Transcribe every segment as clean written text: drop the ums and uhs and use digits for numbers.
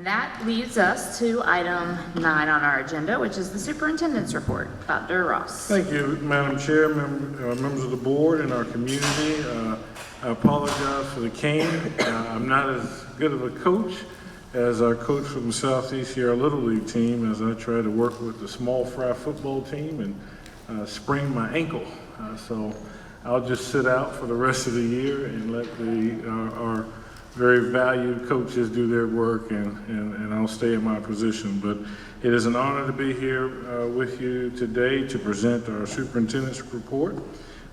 that leads us to item 9 on our agenda, which is the superintendent's report. Dr. Ross. Thank you, Madam Chair, members of the board and our community. I apologize for the cane. I'm not as good of a coach as our coach from the Southeast Sierra Little League team, as I try to work with the small fry football team and sprain my ankle. So I'll just sit out for the rest of the year and let our very valued coaches do their work, and I'll stay in my position. But it is an honor to be here with you today to present our superintendent's report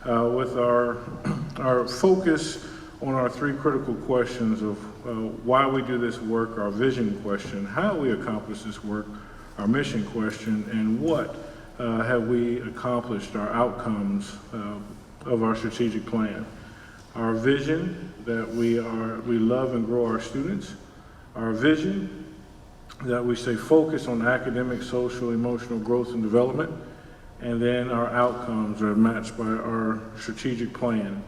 with our focus on our 3 critical questions of why we do this work, our vision question, how we accomplish this work, our mission question, and what have we accomplished, our outcomes of our strategic plan. Our vision, that we love and grow our students. Our vision, that we stay focused on academic, social, emotional growth and development. And then our outcomes are matched by our strategic plan.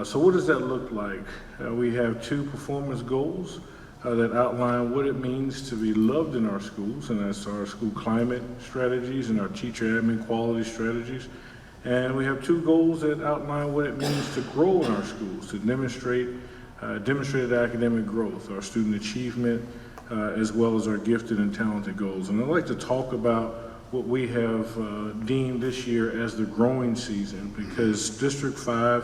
So what does that look like? We have 2 performance goals that outline what it means to be loved in our schools, and that's our school climate strategies and our teacher admin quality strategies. And we have 2 goals that outline what it means to grow in our schools, to demonstrate demonstrated academic growth, our student achievement, as well as our gifted and talented goals. And I'd like to talk about what we have deemed this year as the growing season, because District 5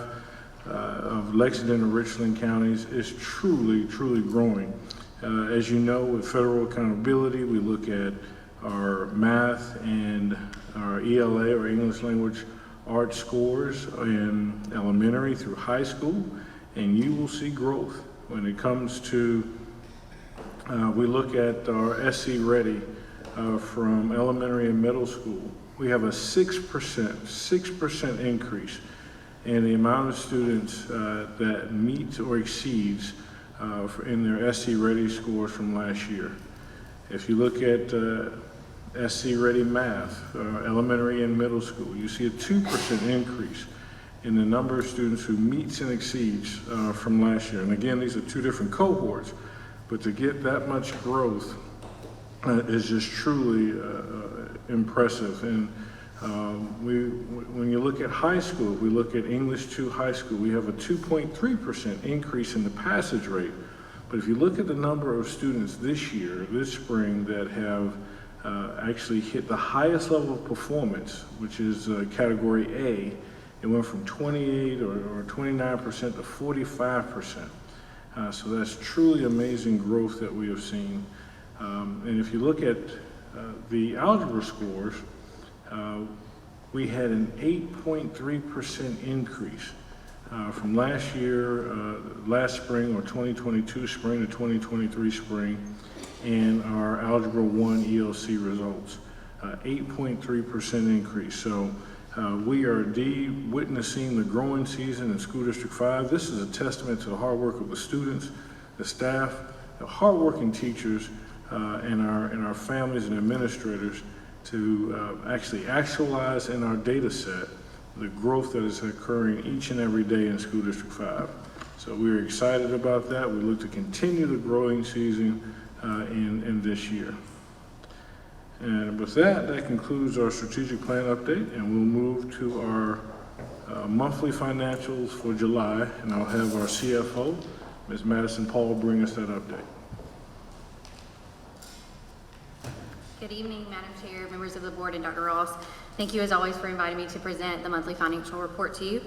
of Lexington and Richland counties is truly growing. As you know, with federal accountability, we look at our math and our ELA, or English Language Arts scores in elementary through high school, and you will see growth when it comes to, we look at our SC Ready from elementary and middle school. We have a 6% increase in the amount of students that meet or exceeds in their SC Ready scores from last year. If you look at SC Ready Math, elementary and middle school, you see a 2% increase in the number of students who meets and exceeds from last year. And again, these are 2 different cohorts, but to get that much growth is just truly impressive. And when you look at high school, we look at English 2 high school, we have a 2.3% increase in the passage rate. But if you look at the number of students this year, this spring, that have actually hit the highest level of performance, which is category A, it went from 28 or 29% to 45%. So that's truly amazing growth that we have seen. And if you look at the algebra scores, we had an 8.3% increase from last year, last spring, or 2022 spring to 2023 spring, and our Algebra 1 ELC results, 8.3% increase. So we are indeed witnessing the growing season in School District 5. This is a testament to the hard work of the students, the staff, the hardworking teachers, and our families and administrators to actually actualize in our data set the growth that is occurring each and every day in School District 5. So we're excited about that. We look to continue the growing season in this year. And with that concludes our strategic plan update, and we'll move to our monthly financials for July, and I'll have our CFO, Ms. Madison Paul, bring us that update. Good evening, Madam Chair, members of the board, and Dr. Ross. Thank you as always for inviting me to present the monthly financial report to you.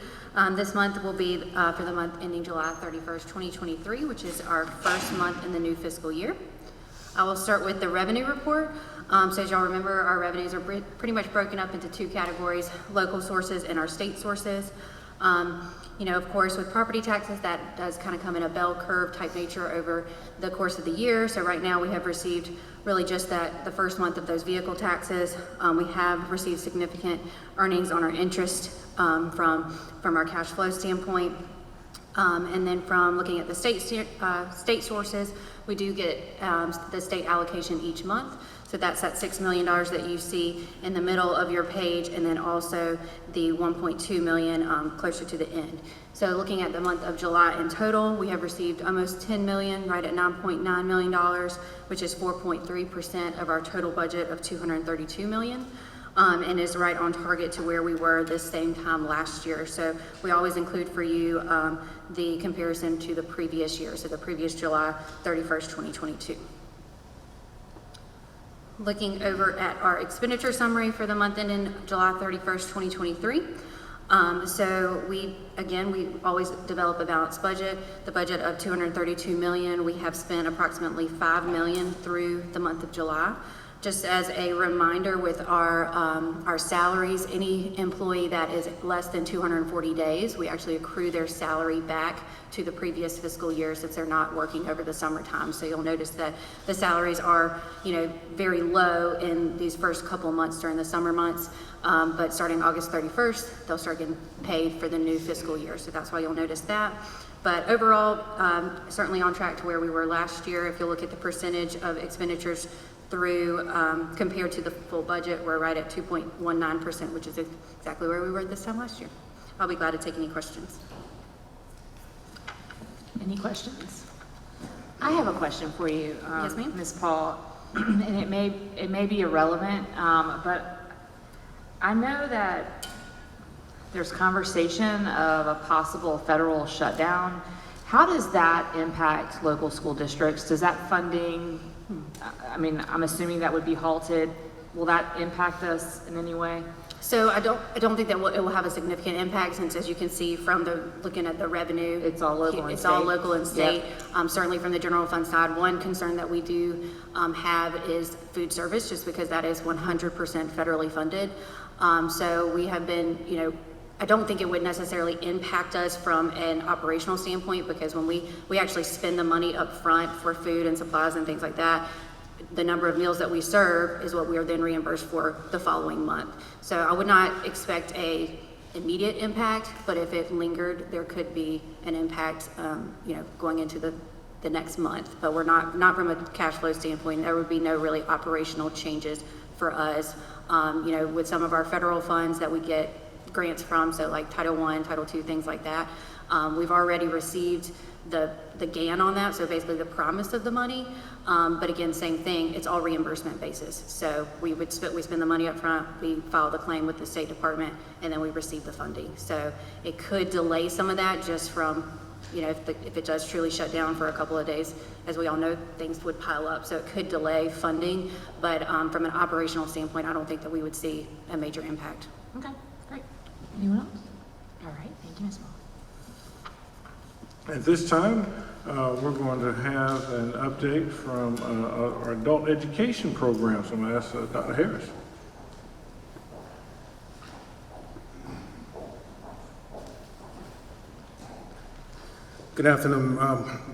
This month will be for the month ending July 31st, 2023, which is our first month in the new fiscal year. I will start with the revenue report. So as y'all remember, our revenues are pretty much broken up into 2 categories, local sources and our state sources. You know, of course, with property taxes, that does kind of come in a bell curve type nature over the course of the year. So right now we have received really just the first month of those vehicle taxes. We have received significant earnings on our interest from our cash flow standpoint. And then from looking at the state sources, we do get the state allocation each month. So that's that $6 million that you see in the middle of your page, and then also the 1.2 million closer to the end. So looking at the month of July in total, we have received almost 10 million, right at $9.9 million, which is 4.3% of our total budget of 232 million. And is right on target to where we were this same time last year. So we always include for you the comparison to the previous year, so the previous July 31st, 2022. Looking over at our expenditure summary for the month ending July 31st, 2023. So we always develop a balanced budget. The budget of 232 million, we have spent approximately 5 million through the month of July. Just as a reminder, with our salaries, any employee that is less than 240 days, we actually accrue their salary back to the previous fiscal year since they're not working over the summertime. So you'll notice that the salaries are, very low in these first couple months during the summer months. But starting August 31st, they'll start getting paid for the new fiscal year. So that's why you'll notice that. But overall, certainly on track to where we were last year. If you look at the percentage of expenditures through compared to the full budget, we're right at 2.19%, which is exactly where we were this time last year. I'll be glad to take any questions. Any questions? I have a question for you, Yes, ma'am. Ms. Paul, and it may be irrelevant, but I know that there's conversation of a possible federal shutdown. How does that impact local school districts? Does that funding, I'm assuming that would be halted. Will that impact us in any way? So I don't think that it will have a significant impact, since, as you can see from looking at the revenue, It's all local and It's state. all local and state. Yep. Certainly from the general fund side, one concern that we do have is food service, just because that is 100% federally funded. So we have been, I don't think it would necessarily impact us from an operational standpoint, because when we actually spend the money up front for food and supplies and things like that, the number of meals that we serve is what we are then reimbursed for the following month. So I would not expect a immediate impact, but if it lingered, there could be an impact, going into the next month. But we're not from a cash flow standpoint. There would be no really operational changes for us. With some of our federal funds that we get grants from, so like Title I, Title II, things like that, we've already received the GAN on that, so basically the promise of the money. But again, same thing, it's all reimbursement basis. So we spend the money up front, we file the claim with the State Department, and then we receive the funding. So it could delay some of that just from, if it does truly shut down for a couple of days. As we all know, things would pile up, so it could delay funding. But from an operational standpoint, I don't think that we would see a major impact. Okay, great. Anyone else? All right, thank you, Ms. Paul. At this time, we're going to have an update from our adult education program. So I'm going to ask Dr. Harris. Good afternoon,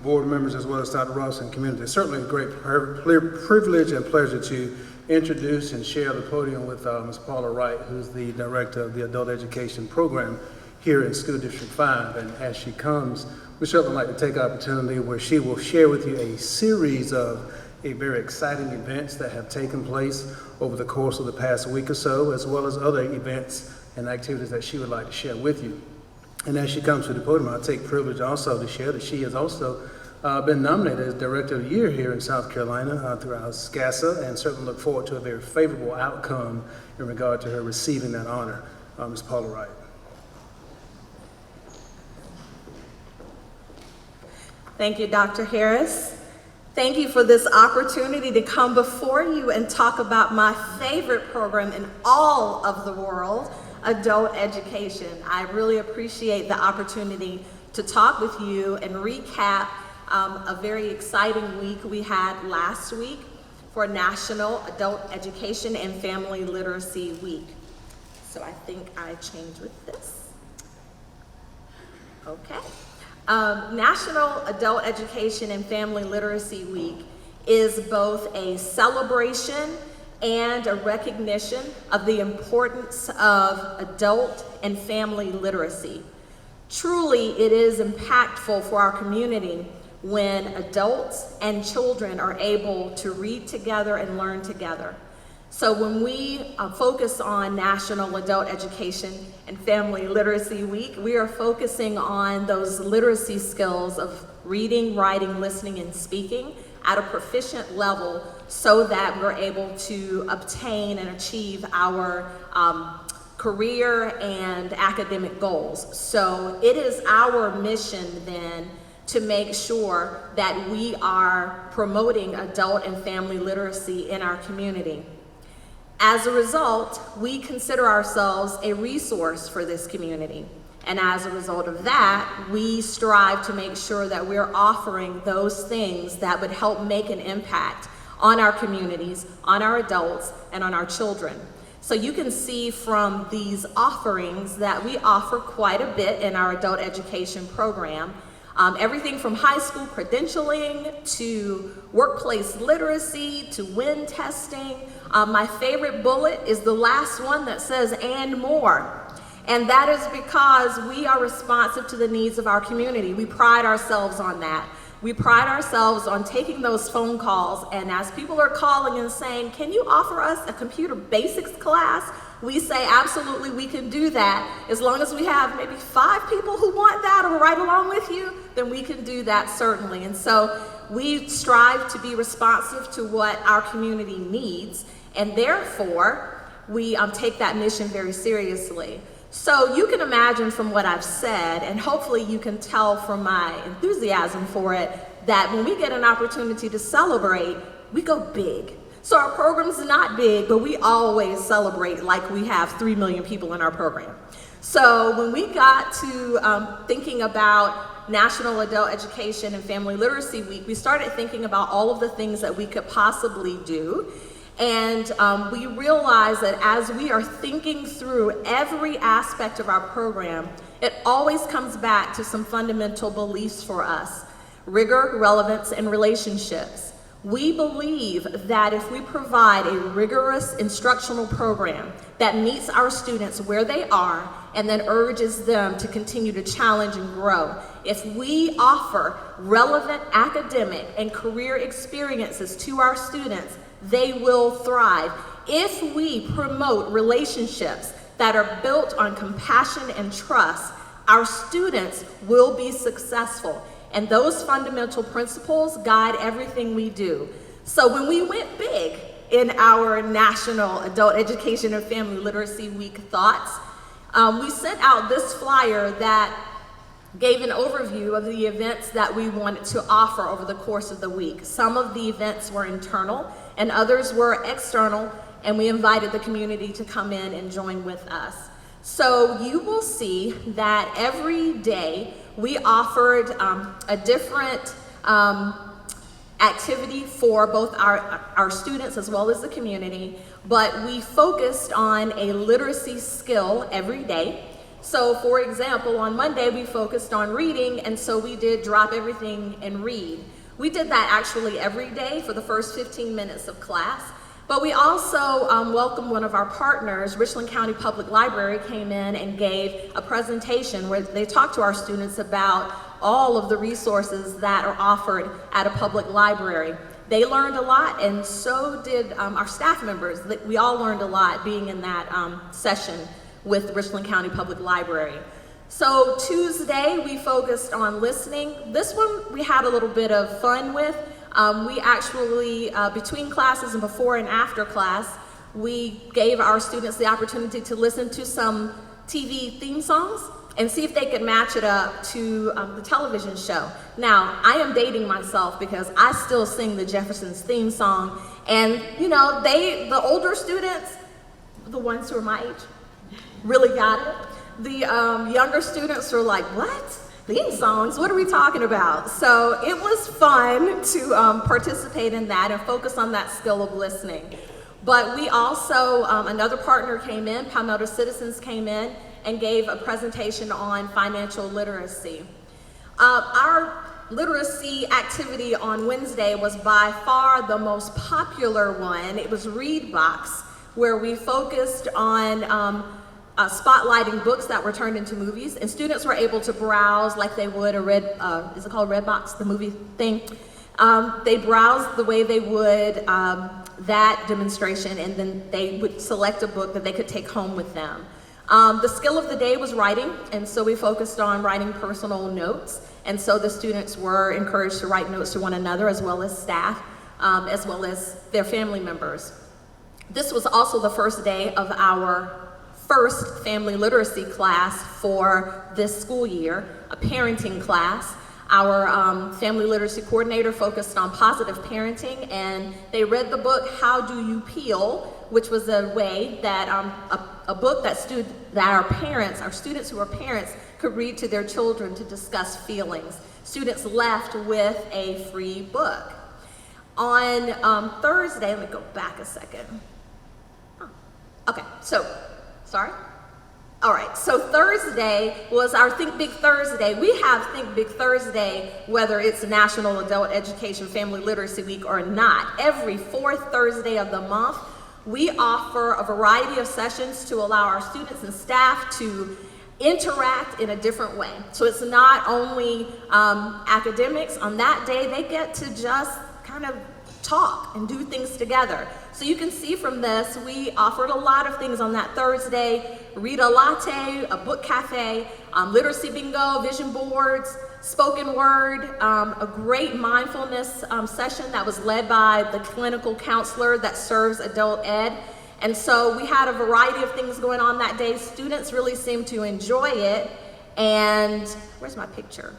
board members, as well as Dr. Ross and community. It's certainly a great privilege and pleasure to introduce and share the podium with Ms. Paula Wright, who's the director of the adult education program here in School District 5. And as she comes, we certainly like to take opportunity where she will share with you a series of very exciting events that have taken place over the course of the past week or so, as well as other events and activities that she would like to share with you. And as she comes to the podium, I take privilege also to share that she has also been nominated as Director of the Year here in South Carolina through our SCASA, and certainly look forward to a very favorable outcome in regard to her receiving that honor. Ms. Paula Wright. Thank you, Dr. Harris. Thank you for this opportunity to come before you and talk about my favorite program in all of the world, adult education. I really appreciate the opportunity to talk with you and recap a very exciting week we had last week for National Adult Education and Family Literacy Week. So I think I changed with this. Okay. National Adult Education and Family Literacy Week is both a celebration and a recognition of the importance of adult and family literacy. Truly, it is impactful for our community when adults and children are able to read together and learn together. So when we focus on National Adult Education and Family Literacy Week, we are focusing on those literacy skills of reading, writing, listening, and speaking at a proficient level so that we're able to obtain and achieve our career and academic goals. So it is our mission then to make sure that we are promoting adult and family literacy in our community. As a result, we consider ourselves a resource for this community. And as a result of that, we strive to make sure that we're offering those things that would help make an impact on our communities, on our adults, and on our children. So you can see from these offerings that we offer quite a bit in our adult education program. Everything from high school credentialing to workplace literacy to WIN testing. My favorite bullet is the last one that says "and more." And that is because we are responsive to the needs of our community. We pride ourselves on that. We pride ourselves on taking those phone calls, and as people are calling and saying, "Can you offer us a computer basics class?" we say, absolutely, we can do that. As long as we have maybe 5 people who want that or right along with you, then we can do that certainly. And so we strive to be responsive to what our community needs, and therefore, we take that mission very seriously. So you can imagine from what I've said, and hopefully you can tell from my enthusiasm for it, that when we get an opportunity to celebrate, we go big. So our program's not big, but we always celebrate like we have 3 million people in our program. So when we got to thinking about National Adult Education and Family Literacy Week, we started thinking about all of the things that we could possibly do. And we realized that as we are thinking through every aspect of our program, it always comes back to some fundamental beliefs for us: rigor, relevance, and relationships. We believe that if we provide a rigorous instructional program that meets our students where they are and then urges them to continue to challenge and grow, if we offer relevant academic and career experiences to our students, they will thrive. If we promote relationships that are built on compassion and trust, our students will be successful. And those fundamental principles guide everything we do. So when we went big in our National Adult Education and Family Literacy Week thoughts, we sent out this flyer that gave an overview of the events that we wanted to offer over the course of the week. Some of the events were internal and others were external, and we invited the community to come in and join with us. So you will see that every day we offered a different activity for both our students as well as the community, but we focused on a literacy skill every day. So for example, on Monday we focused on reading, and so we did drop everything and read. We did that actually every day for the first 15 minutes of class. But we also welcomed one of our partners. Richland County Public Library came in and gave a presentation where they talked to our students about all of the resources that are offered at a public library. They learned a lot, and so did our staff members. We all learned a lot being in that session with Richland County Public Library. So Tuesday, we focused on listening. This one we had a little bit of fun with. We actually, between classes and before and after class, we gave our students the opportunity to listen to some TV theme songs and see if they could match it up to the television show. Now, I am dating myself because I still sing the Jeffersons theme song, and you know, the older students, the ones who are my age, really got it. The younger students were like, what? Theme songs, what are we talking about? So it was fun to participate in that and focus on that skill of listening. But we also, another partner came in, Palmetto Citizens came in and gave a presentation on financial literacy. Our literacy activity on Wednesday was by far the most popular one. It was Read Box, where we focused on spotlighting books that were turned into movies, and students were able to browse like they would is it called Redbox, the movie thing? They browsed the way they would that demonstration, and then they would select a book that they could take home with them. The skill of the day was writing, and so we focused on writing personal notes, and so the students were encouraged to write notes to one another as well as staff, as well as their family members. This was also the first day of our first family literacy class for this school year, a parenting class. Our family literacy coordinator focused on positive parenting, and they read the book How Do You Peel, which was a way that a book that our students who are parents could read to their children to discuss feelings. Students left with a free book. On Thursday, let me go back a second. Okay, sorry? All right, so Thursday was our Think Big Thursday. We have Think Big Thursday, whether it's National Adult Education Family Literacy Week or not. Every fourth Thursday of the month, we offer a variety of sessions to allow our students and staff to interact in a different way. So it's not only academics. On that day, they get to just kind of talk and do things together. So you can see from this, we offered a lot of things on that Thursday: read a latte, a book cafe, literacy bingo, vision boards, spoken word, a great mindfulness session that was led by the clinical counselor that serves adult ed. And so we had a variety of things going on that day. Students really seemed to enjoy it. And where's my picture?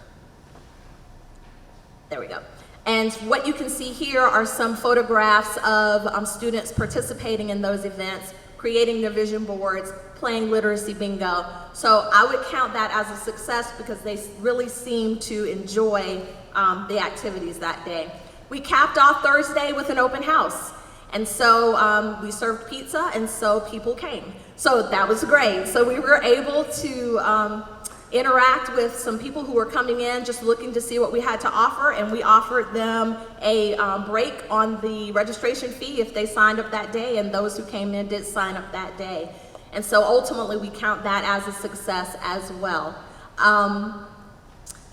There we go. And what you can see here are some photographs of students participating in those events, creating their vision boards, playing literacy bingo. So I would count that as a success because they really seemed to enjoy the activities that day. We capped off Thursday with an open house. And so we served pizza, and so people came. So that was great. So we were able to interact with some people who were coming in just looking to see what we had to offer, and we offered them a break on the registration fee if they signed up that day, and those who came in did sign up that day. And so ultimately we count that as a success as well.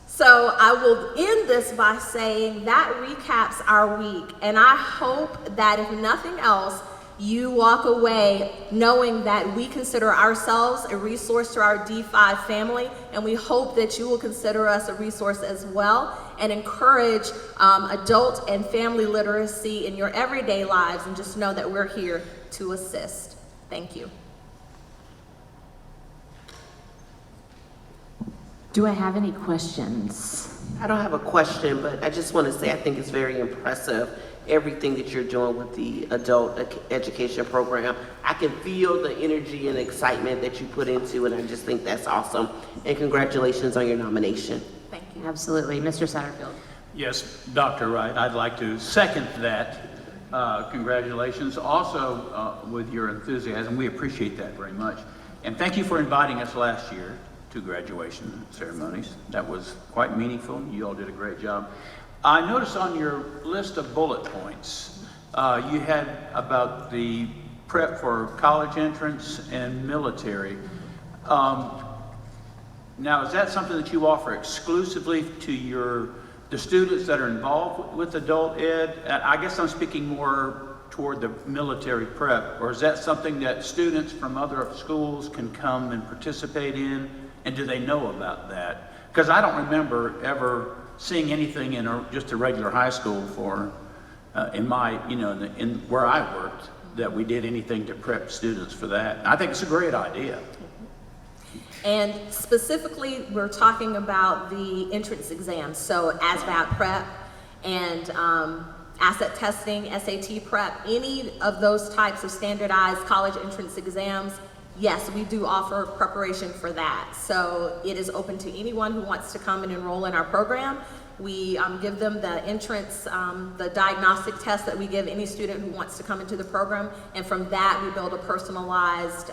So I will end this by saying that recaps our week, and I hope that if nothing else, you walk away knowing that we consider ourselves a resource to our D5 family, and we hope that you will consider us a resource as well and encourage adult and family literacy in your everyday lives, and just know that we're here to assist. Thank you. Do I have any questions? I don't have a question, but I just want to say I think it's very impressive, everything that you're doing with the adult education program. I can feel the energy and excitement that you put into it, and I just think that's awesome. And congratulations on your nomination. Thank you. Absolutely. Mr. Satterfield. Yes, Dr. Wright, I'd like to second that. Congratulations also with your enthusiasm. We appreciate that very much. And thank you for inviting us last year to graduation ceremonies. That was quite meaningful. You all did a great job. I noticed on your list of bullet points, you had about the prep for college entrance and military. Now, is that something that you offer exclusively to the students that are involved with adult ed? I guess I'm speaking more toward the military prep, or is that something that students from other schools can come and participate in? And do they know about that? Because I don't remember ever seeing anything in just a regular high school in where I worked, that we did anything to prep students for that. And I think it's a great idea. And specifically, we're talking about the entrance exams. So ASVAB prep and asset testing, SAT prep, any of those types of standardized college entrance exams, yes, we do offer preparation for that. So it is open to anyone who wants to come and enroll in our program. We give them the entrance, the diagnostic test that we give any student who wants to come into the program. And from that, we build a personalized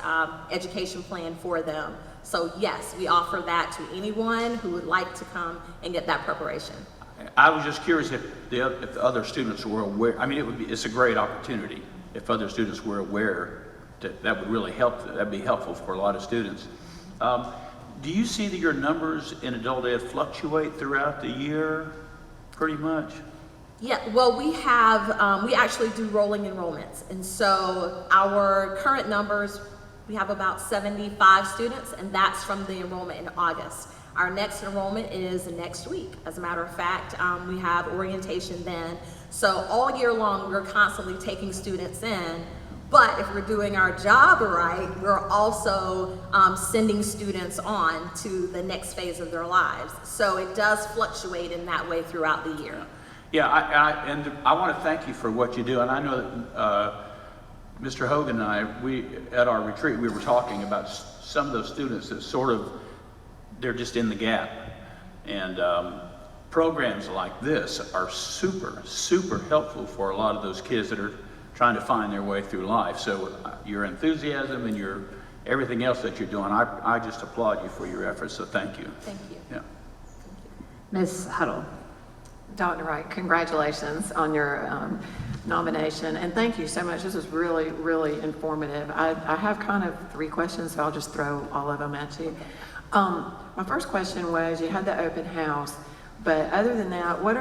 education plan for them. So yes, we offer that to anyone who would like to come and get that preparation. I was just curious if the other students were aware. I mean, it's a great opportunity if other students were aware that would really help. That'd be helpful for a lot of students. Do you see that your numbers in adult ed fluctuate throughout the year, pretty much? Yeah, well, we actually do rolling enrollments. And so our current numbers, we have about 75 students, and that's from the enrollment in August. Our next enrollment is next week. As a matter of fact, we have orientation then. So all year long, we're constantly taking students in. But if we're doing our job right, we're also sending students on to the next phase of their lives. So it does fluctuate in that way throughout the year. Yeah, I want to thank you for what you do. And I know that Mr. Hogan and I, at our retreat, we were talking about some of those students that they're just in the gap. And programs like this are super, super helpful for a lot of those kids that are trying to find their way through life. So your enthusiasm and everything else that you're doing, I just applaud you for your efforts, so thank you. Thank you. Yeah. Ms. Huddle. Dr. Wright, congratulations on your nomination, and thank you so much. This was really, really informative. I have kind of 3 questions, so I'll just throw all of them at you. My first question was, you had the open house, but other than that, what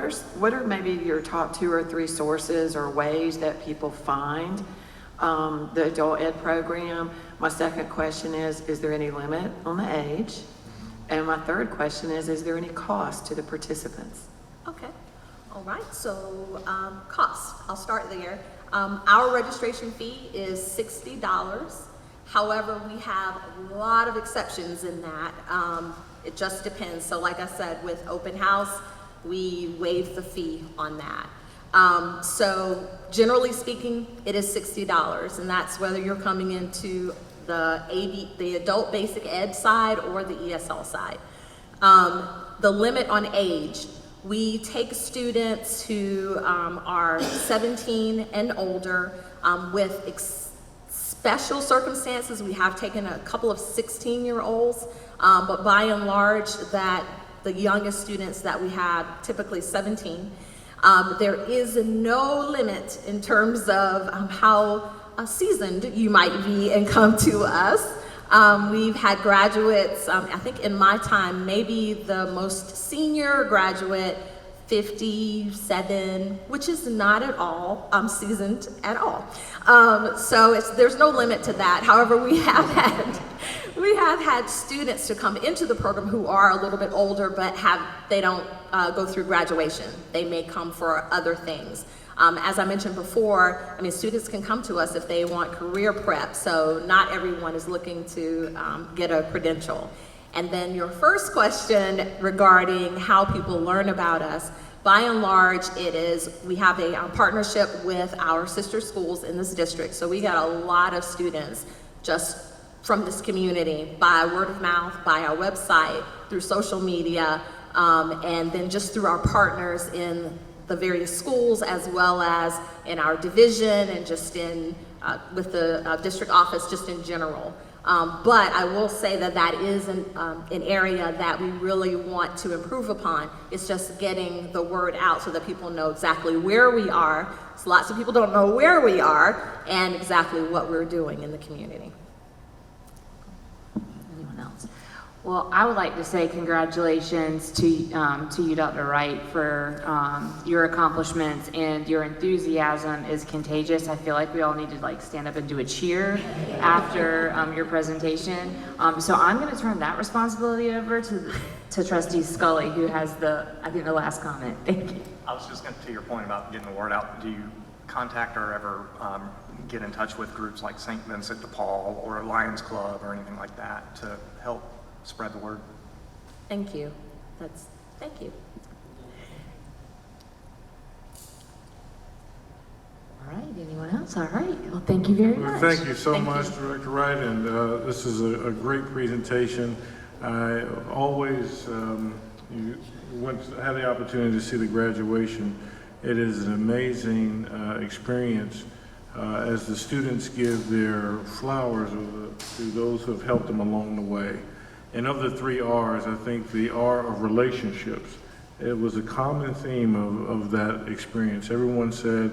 are maybe your top 2 or 3 sources or ways that people find the adult ed program? My second question is there any limit on the age? And my third question is there any cost to the participants? Okay. All right. So cost. I'll start there. Our registration fee is $60. However, we have a lot of exceptions in that. It just depends. So like I said, with open house, we waive the fee on that. So generally speaking, it is $60, and that's whether you're coming into the adult basic ed side or the ESL side. The limit on age, we take students who are 17 and older with special circumstances. We have taken a couple of 16-year-olds, but by and large, the youngest students that we have, typically 17. There is no limit in terms of how seasoned you might be and come to us. We've had graduates, I think in my time, maybe the most senior graduate, 57, which is not at all seasoned at all. So there's no limit to that. However, we have had students to come into the program who are a little bit older, but they don't go through graduation. They may come for other things. As I mentioned before, students can come to us if they want career prep, so not everyone is looking to get a credential. And then your first question regarding how people learn about us, by and large, we have a partnership with our sister schools in this district, so we got a lot of students just from this community by word of mouth, by our website, through social media, and then just through our partners in the various schools, as well as in our division and just with the district office just in general. But I will say that is an area that we really want to improve upon. It's just getting the word out so that people know exactly where we are. So lots of people don't know where we are and exactly what we're doing in the community. Anyone else? Well, I would like to say congratulations to you, Dr. Wright, for your accomplishments, and your enthusiasm is contagious. I feel like we all need to stand up and do a cheer after your presentation. So I'm going to turn that responsibility over to Trustee Scully, who has the last comment. Thank you. I was just going to your point about getting the word out. Do you contact or ever get in touch with groups like St. Vincent de Paul or Lions Club or anything like that to help spread the word? Thank you. Thank you. All right, anyone else? All right, well, thank you very much. Thank you so much, Director Wright, and this is a great presentation. I always had the opportunity to see the graduation. It is an amazing experience as the students give their flowers to those who have helped them along the way. And of the 3 R's, I think the R of relationships, it was a common theme of that experience. Everyone said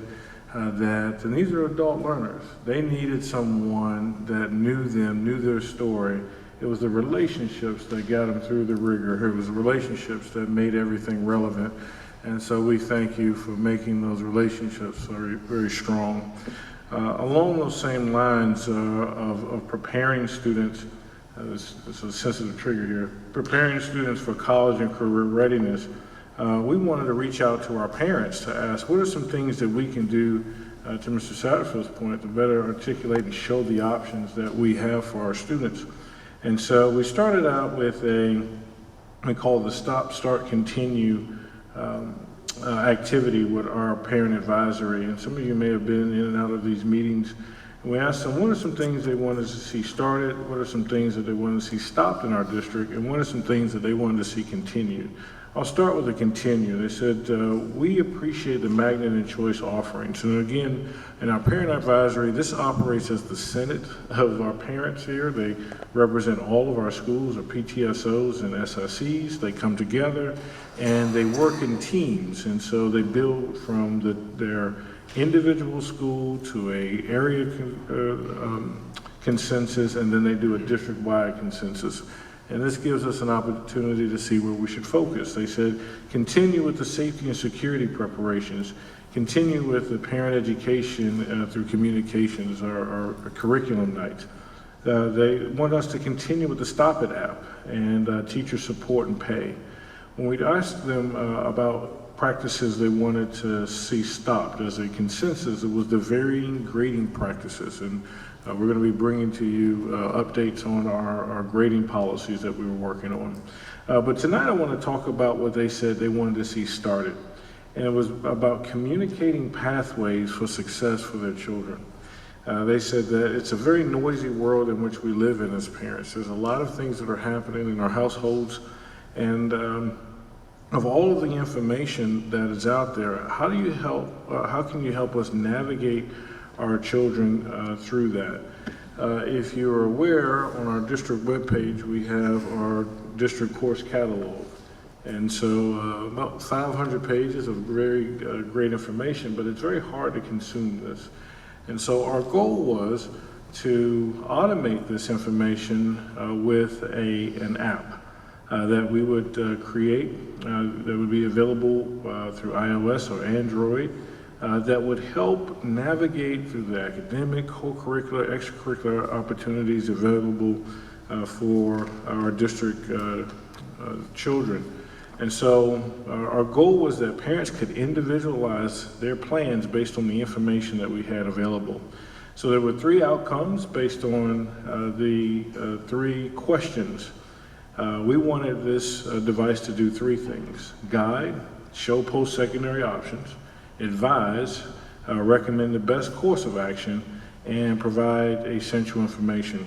and these are adult learners, they needed someone that knew them, knew their story. It was the relationships that got them through the rigor. It was the relationships that made everything relevant. And so we thank you for making those relationships very, very strong. Along those same lines of preparing students, this is a sensitive trigger here, preparing students for college and career readiness, we wanted to reach out to our parents to ask, what are some things that we can do, to Mr. Satterfield's point, to better articulate and show the options that we have for our students. And so we started out with we call it the Stop, Start, Continue activity with our parent advisory. And some of you may have been in and out of these meetings. And we asked them, what are some things they wanted to see started? What are some things that they wanted to see stopped in our district? And what are some things that they wanted to see continued? I'll start with the continue. They said, we appreciate the magnet and choice offerings. And again, in our parent advisory, this operates as the Senate of our parents here. They represent all of our schools, our PTSOs and SSEs. They come together and they work in teams. And so they build from their individual school to a area consensus, and then they do a district-wide consensus. And this gives us an opportunity to see where we should focus. They said, continue with the safety and security preparations, continue with the parent education through communications, our curriculum nights. They want us to continue with the Stop It app and teacher support and pay. When we asked them about practices they wanted to see stopped as a consensus, it was the varying grading practices. And we're going to be bringing to you updates on our grading policies that we were working on. But tonight I want to talk about what they said they wanted to see started. And it was about communicating pathways for success for their children. They said that it's a very noisy world in which we live in as parents. There's a lot of things that are happening in our households. And of all of the information that is out there, how can you help us navigate our children through that? If you're aware, on our district webpage, we have our district course catalog. And so about 500 pages of very great information, but it's very hard to consume this. And so our goal was to automate this information with an app that we would create that would be available through iOS or Android, that would help navigate through the academic, co-curricular, extracurricular opportunities available for our district children. And so our goal was that parents could individualize their plans based on the information that we had available. So there were 3 outcomes based on the 3 questions. We wanted this device to do 3 things: guide, show post-secondary options, advise, recommend the best course of action, and provide essential information.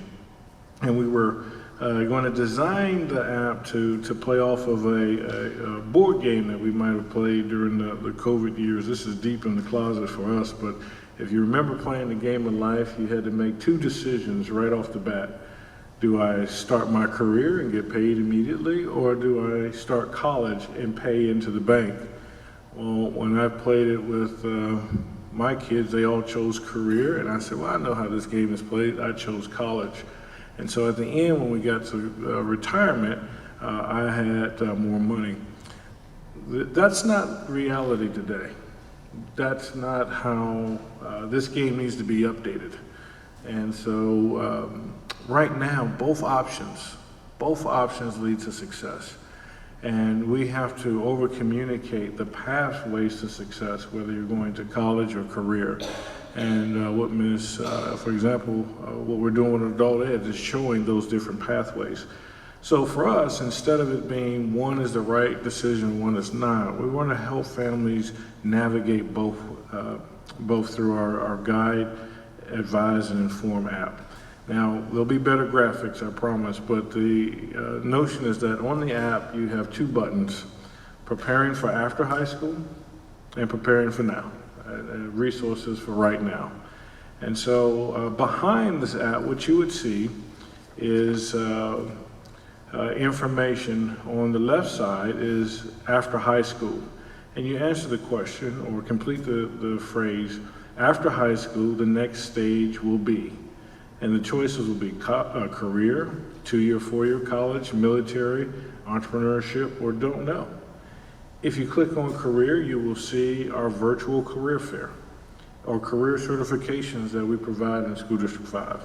And we were going to design the app to play off of a board game that we might have played during the COVID years. This is deep in the closet for us, but if you remember playing the game of life, you had to make 2 decisions right off the bat. Do I start my career and get paid immediately, or do I start college and pay into the bank? Well, when I played it with my kids, they all chose career, and I said, well, I know how this game is played. I chose college. And so at the end, when we got to retirement, I had more money. That's not reality today. That's not how this game needs to be updated. And so right now, both options lead to success. And we have to over-communicate the pathways to success, whether you're going to college or career. And for example, what we're doing with adult ed is showing those different pathways. So for us, instead of it being one is the right decision, one is not, we want to help families navigate both through our guide, advise, and inform app. Now, there'll be better graphics, I promise, but the notion is that on the app, you have 2 buttons: preparing for after high school and preparing for now, resources for right now. And so behind this app, what you would see is information. On the left side is after high school. And you answer the question or complete the phrase, After high school, the next stage will be, and the choices will be career, 2-year, 4-year college, military, entrepreneurship, or don't know. If you click on career, you will see our virtual career fair or career certifications that we provide in School District 5.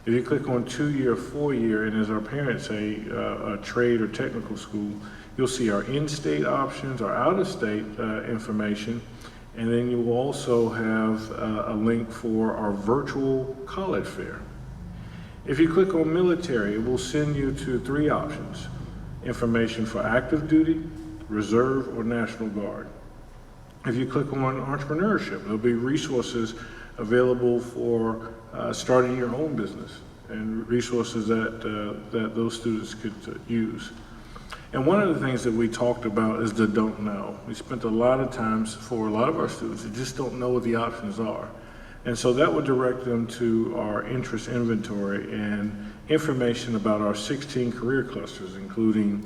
If you click on 2-year, 4-year, and as our parents say, a trade or technical school, you'll see our in-state options, our out-of-state information, and then you will also have a link for our virtual college fair. If you click on military, it will send you to 3 options: information for active duty, reserve, or National Guard. If you click on entrepreneurship, there'll be resources available for starting your own business and resources that those students could use. And one of the things that we talked about is the don't know. We spent a lot of times for a lot of our students that just don't know what the options are. And so that would direct them to our interest inventory and information about our 16 career clusters, including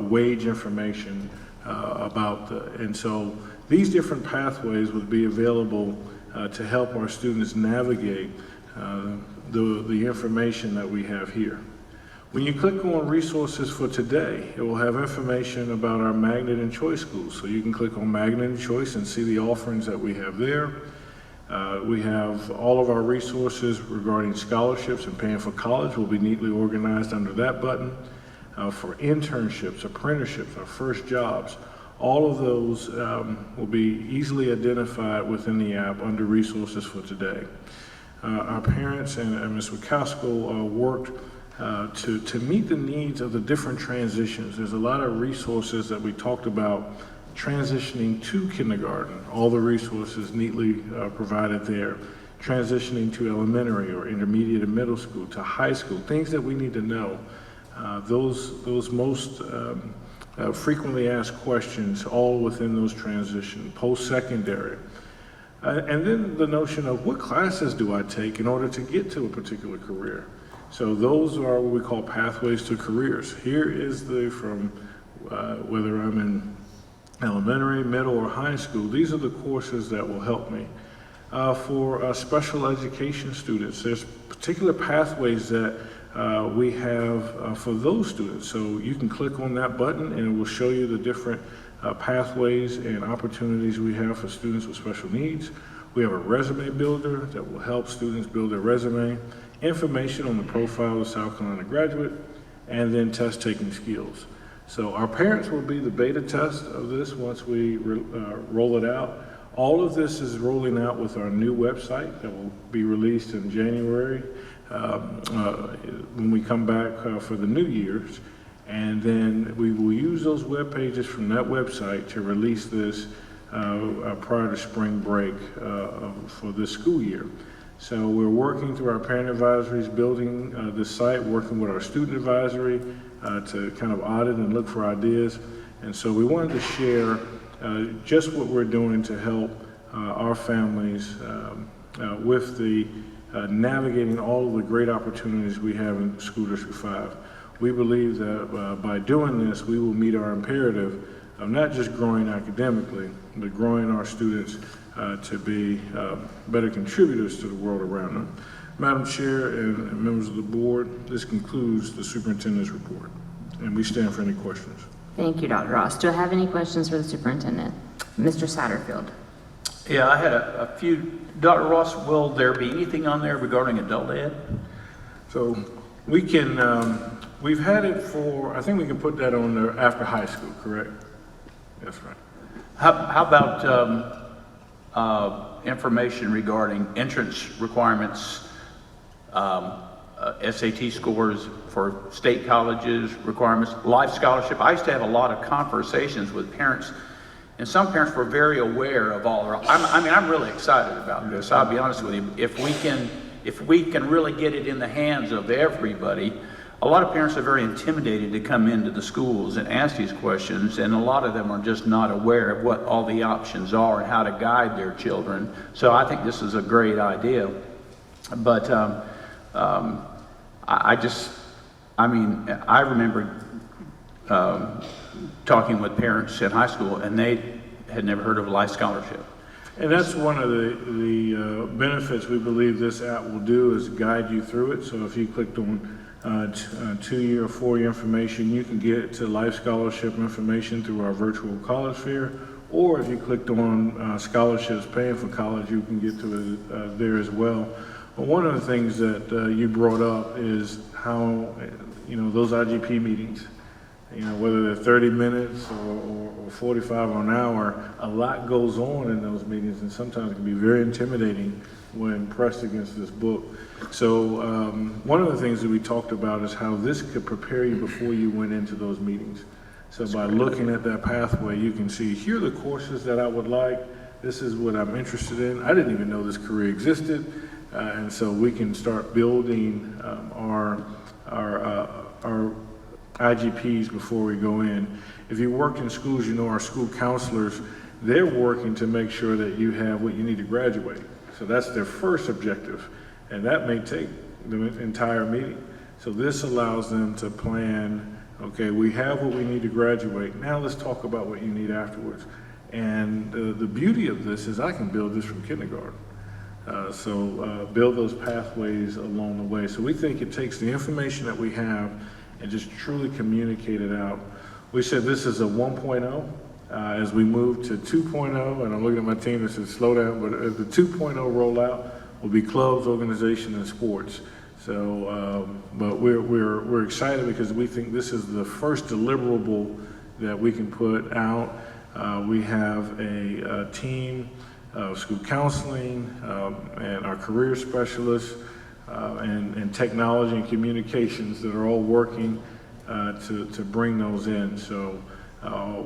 wage information and so these different pathways would be available to help our students navigate the information that we have here. When you click on resources for today, it will have information about our magnet and choice schools. So you can click on magnet and choice and see the offerings that we have there. We have all of our resources regarding scholarships and paying for college will be neatly organized under that button. For internships, apprenticeships, our first jobs, all of those will be easily identified within the app under resources for today. Our parents and Ms. Wachowski worked to meet the needs of the different transitions. There's a lot of resources that we talked about transitioning to kindergarten, all the resources neatly provided there. Transitioning to elementary or intermediate and middle school, to high school, things that we need to know. Those most frequently asked questions, all within those transitions, post-secondary. And then the notion of what classes do I take in order to get to a particular career? So those are what we call pathways to careers. Here is from whether I'm in elementary, middle, or high school, these are the courses that will help me. For special education students, there's particular pathways that we have for those students. So you can click on that button and it will show you the different pathways and opportunities we have for students with special needs. We have a resume builder that will help students build their resume, information on the profile of the South Carolina graduate, and then test taking skills. So our parents will be the beta test of this once we roll it out. All of this is rolling out with our new website that will be released in January when we come back for the New Year's. And then we will use those web pages from that website to release this prior to spring break for this school year. So we're working through our parent advisories, building the site, working with our student advisory to kind of audit and look for ideas. And so we wanted to share just what we're doing to help our families with the navigating all of the great opportunities we have in School District 5. We believe that by doing this, we will meet our imperative of not just growing academically, but growing our students to be better contributors to the world around them. Madam Chair and members of the board, this concludes the superintendent's report, and we stand for any questions. Thank you, Dr. Ross. Do I have any questions for the superintendent? Mr. Satterfield. Yeah, I had a few. Dr. Ross, will there be anything on there regarding adult ed? So we can, we've had it for, I think we can put that on there after high school, correct? That's right. How about information regarding entrance requirements, SAT scores for state colleges, requirements, life scholarship? I used to have a lot of conversations with parents, and some parents were very aware of all. I'm really excited about this. I'll be honest with you. If we can really get it in the hands of everybody, a lot of parents are very intimidated to come into the schools and ask these questions, and a lot of them are just not aware of what all the options are and how to guide their children. So I think this is a great idea. But I remember talking with parents in high school, and they had never heard of a life scholarship. And that's one of the benefits we believe this app will do is guide you through it. So if you clicked on 2-year or 4-year information, you can get to life scholarship information through our virtual college fair. Or if you clicked on scholarships paying for college, you can get to it there as well. But one of the things that you brought up is how, those IGP meetings, whether they're 30 minutes or 45 or an hour, a lot goes on in those meetings, and sometimes it can be very intimidating when pressed against this book. So one of the things that we talked about is how this could prepare you before you went into those meetings. So by looking at that pathway, you can see, here are the courses that I would like, this is what I'm interested in. I didn't even know this career existed, and so we can start building our IGPs before we go in. If you worked in schools, our school counselors, they're working to make sure that you have what you need to graduate. So that's their first objective, and that may take the entire meeting. So this allows them to plan, okay, we have what we need to graduate, now let's talk about what you need afterwards. And the beauty of this is I can build this from kindergarten. Build those pathways along the way. So we think it takes the information that we have and just truly communicate it out. We said this is a 1.0. As we move to 2.0, and I'm looking at my team that says slow down, but the 2.0 rollout will be clubs, organizations, and sports. So, but we're excited because we think this is the first deliverable that we can put out. We have a team of school counseling and our career specialists and technology and communications that are all working to bring those in. So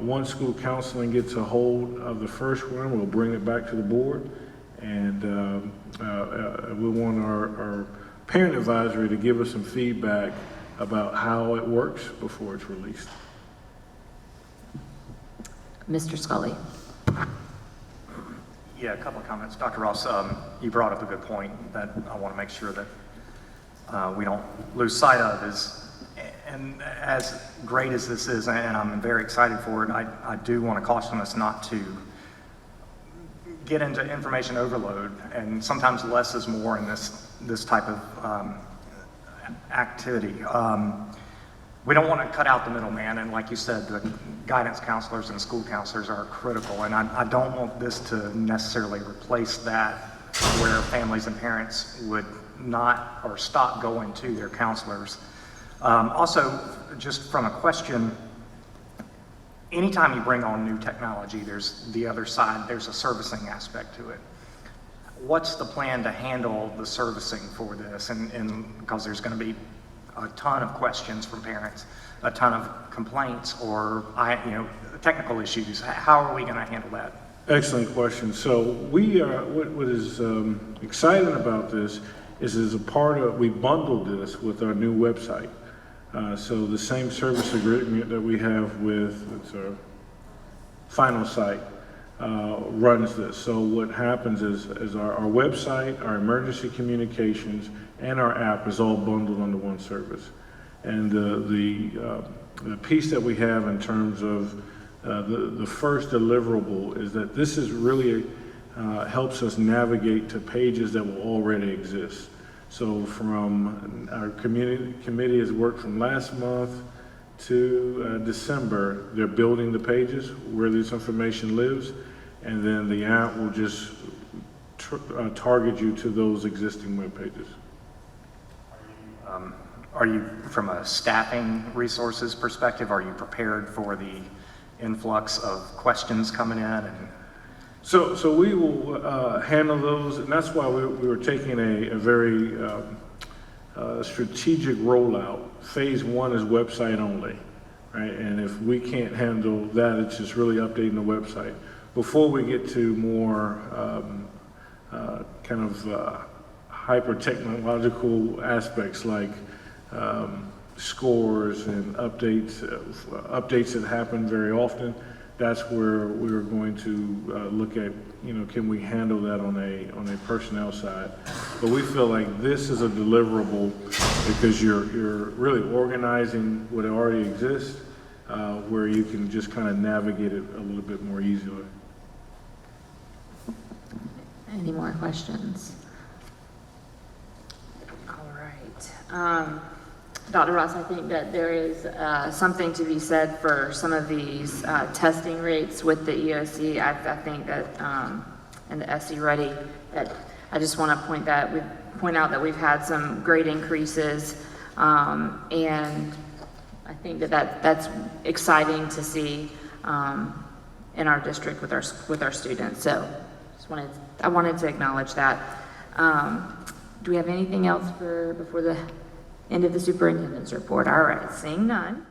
once school counseling gets a hold of the first one, we'll bring it back to the board, and we want our parent advisory to give us some feedback about how it works before it's released. Mr. Scully. Yeah, a couple of comments. Dr. Ross, you brought up a good point that I want to make sure that we don't lose sight of and as great as this is, and I'm very excited for it, I do want to caution us not to get into information overload, and sometimes less is more in this type of activity. We don't want to cut out the middleman, and like you said, the guidance counselors and school counselors are critical, and I don't want this to necessarily replace that, where families and parents would not or stop going to their counselors. Also, just from a question, anytime you bring on new technology, there's the other side, there's a servicing aspect to it. What's the plan to handle the servicing for this? And because there's going to be a ton of questions from parents, a ton of complaints, or technical issues. How are we going to handle that? Excellent question. So we are, what is exciting about this is as a part of, we bundled this with our new website. So the same service agreement that we have with, it's our final site, runs this. So what happens is our website, our emergency communications, and our app is all bundled under one service. And the piece that we have in terms of the first deliverable is that this is really helps us navigate to pages that will already exist. So from our committee has worked from last month to December, they're building the pages where this information lives, and then the app will just target you to those existing web pages. Are you, from a staffing resources perspective, are you prepared for the influx of questions coming in? And So we will handle those, and that's why we were taking a very strategic rollout. Phase 1 is website only, right? And if we can't handle that, it's just really updating the website. Before we get to more hyper technological aspects like scores and updates that happen very often, that's where we were going to look at, can we handle that on a personnel side? But we feel like this is a deliverable because you're really organizing what already exists, where you can just kind of navigate it a little bit more easily. Any more questions? All right. Dr. Ross, I think that there is something to be said for some of these testing rates with the EOC. I think that, and the SC Ready, that I just want to point out that we've had some great increases, and I think that that's exciting to see in our district with our students. So I wanted to acknowledge that. Do we have anything else before the end of the superintendent's report? All right, seeing none.